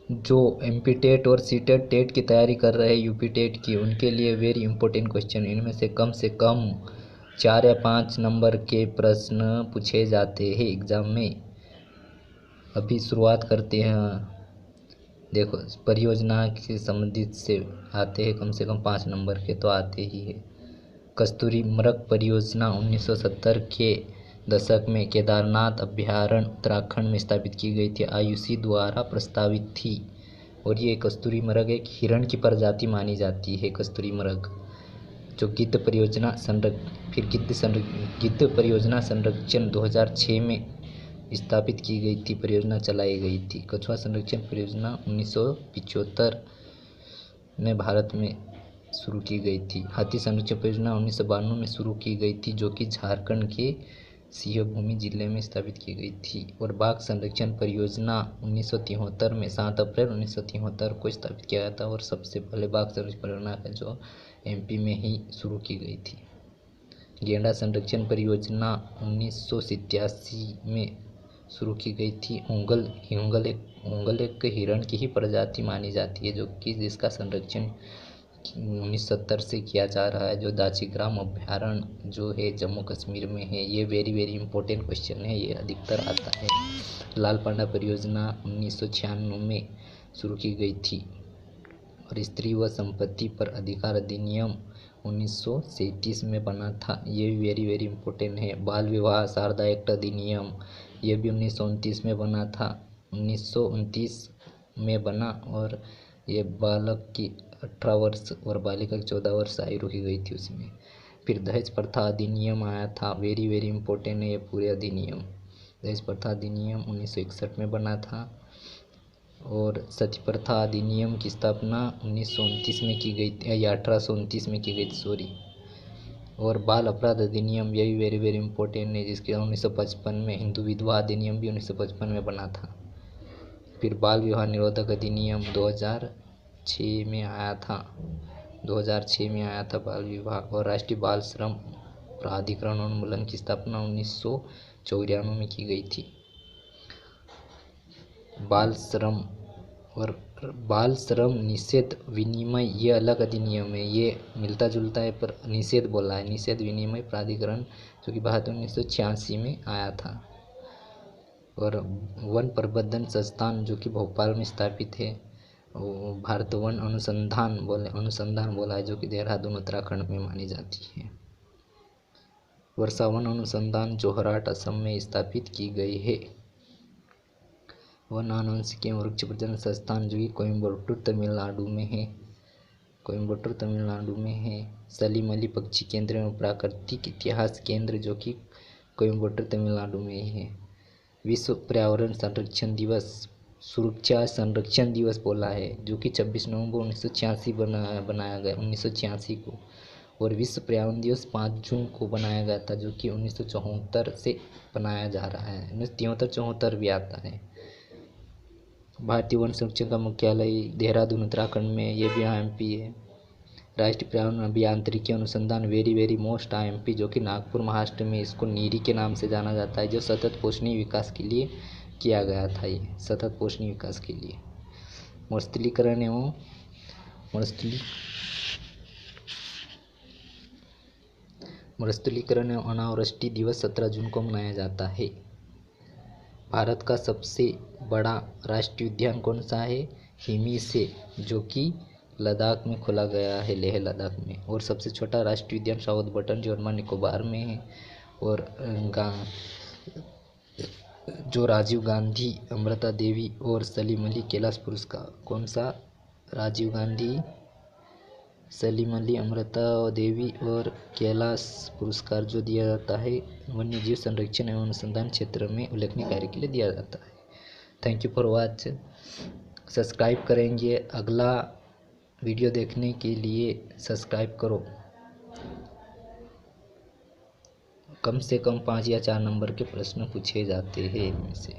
जो MP TET और C TET की तैयारी कर रहे हैं, यूपी टेट की, उनके लिए वेरी इंपॉर्टेंट क्वेश्चन। इनमें से कम 4 या 5 नंबर के प्रश्न पूछे जाते हैं एग्ज़ाम में। अभी शुरुआत करते हैं। देखो, परियोजना से संबंधित से आते हैं, कम से कम 5 नंबर के तो आते ही है। कस्तूरी मृग परियोजना 1970 के दशक में केदारनाथ अभ्यारण्य उत्तराखंड में स्थापित की गई थी, आयुषी द्वारा प्रस्तावित थी। और ये कस्तूरी मृग एक हिरण की प्रजाति मानी जाती है, कस्तूरी मृग। जो गिद्ध परियोजना गिद्ध परियोजना संरक्षण 2006 में स्थापित की गई थी, परियोजना चलाई गई थी। कछुआ संरक्षण परियोजना 1975 में भारत में शुरू की गई थी। हाथी संरक्षण परियोजना 1992 में शुरू की गई थी, जो कि झारखंड के सिंहभूमि जिले में स्थापित की गई थी। और बाघ संरक्षण परियोजना 1973 में 7 अप्रैल 1973 को स्थापित किया गया था। और सबसे पहले बाघ संरक्षण परियोजना है जो एमपी में ही शुरू की गई थी। गेंडा संरक्षण परियोजना 1987 में शुरू की गई थी। ऊंगल एक हिरण की ही प्रजाति मानी जाती है, जो कि जिसका संरक्षण 1970 से किया जा रहा है, जो दाचीग्राम अभ्यारण्य जो है जम्मू कश्मीर में है। ये वेरी इंपॉर्टेंट क्वेश्चन है, ये अधिकतर आता है। लाल पांडा परियोजना 1996 में शुरू की गई थी। और स्त्री व संपत्ति पर अधिकार अधिनियम 1937 में बना था, ये भी वेरी इंपॉर्टेंट है। बाल विवाह शारदा एक्ट अधिनियम, ये भी 1929 में बना था, 1929 में बना। और ये बालक की 18 वर्ष और बालिका की 14 वर्ष आयु रोकी गई थी उसमें। फिर दहेज प्रथा अधिनियम आया था, वेरी इंपॉर्टेंट है ये पूरे अधिनियम। दहेज प्रथा अधिनियम 1961 में बना था। और सती प्रथा अधिनियम की स्थापना 1929 में की गई थी, या 1829 में की गई थी, सॉरी। और बाल अपराध अधिनियम, ये भी वेरी इंपॉर्टेंट है, जिसके 1955 में। हिंदू विधवा अधिनियम भी 1955 में बना था। फिर बाल विवाह निरोधक अधिनियम 2006 में आया था, 2006 में आया था बाल विवाह। और राष्ट्रीय बाल श्रम प्राधिकरण उन्मूलन की स्थापना 1994 में की गई थी। बाल श्रम निषेध विनिमय, ये अलग अधिनियम है, ये मिलता जुलता है पर निषेध बोला है। निषेध विनिमय प्राधिकरण जो कि भारत में 1986 में आया था। और वन प्रबंधन संस्थान जो कि भोपाल में स्थापित है, भारत वन अनुसंधान बोला है, जो कि देहरादून उत्तराखंड में मानी जाती है। वर्षावन अनुसंधान जोरहाट असम में स्थापित की गई है। वन आनुवंशिकी एवं वृक्ष प्रजनन संस्थान जो कि कोयम्बटूर तमिलनाडु में है। सलीम अली पक्षी केंद्र एवं प्राकृतिक इतिहास केंद्र जो कि कोयम्बटूर तमिलनाडु में ही है। विश्व पर्यावरण संरक्षण दिवस, सुरक्षा संरक्षण दिवस बोला है, जो कि 26 नवंबर 1986 बनाया गया 1986 को। और विश्व पर्यावरण दिवस 5 जून को बनाया गया था, जो कि 1974 से बनाया जा रहा है। 1973-74 भी आता है। भारतीय वन संरक्षण का मुख्यालय देहरादून उत्तराखंड में, ये भी एमपी है। राष्ट्रीय पर्यावरण अभियांत्रिकी अनुसंधान वेरी मोस्ट एमपी, जो कि नागपुर महाराष्ट्र में, इसको नीरी के नाम से जाना जाता है, जो सतत पोषणीय विकास के लिए किया गया था। ये सतत पोषणीय विकास के लिए। मरुस्थलीकरण एवं अनावृष्टि दिवस 17 जून को मनाया जाता है। भारत का सबसे बड़ा राष्ट्रीय उद्यान कौन सा है? हिमिस है, जो कि लद्दाख में खोला गया है, लेह लद्दाख में। और सबसे छोटा राष्ट्रीय उद्यान साउथ बटन जो अंडमान निकोबार में है। और जो राजीव गांधी, अमृता देवी और सलीम अली कैलाश पुरस्कार, कौन सा? राजीव गांधी, सलीम अली, अमृता देवी और कैलाश पुरस्कार जो दिया जाता है वन्य जीव संरक्षण एवं अनुसंधान क्षेत्र में उल्लेखनीय कार्य के लिए दिया जाता है। Thank you for watch. Subscribe करेंगे, अगला वीडियो देखने के लिए सब्सक्राइब करो। कम से कम 5 या 4 नंबर के प्रश्न पूछे जाते हैं इनमें से।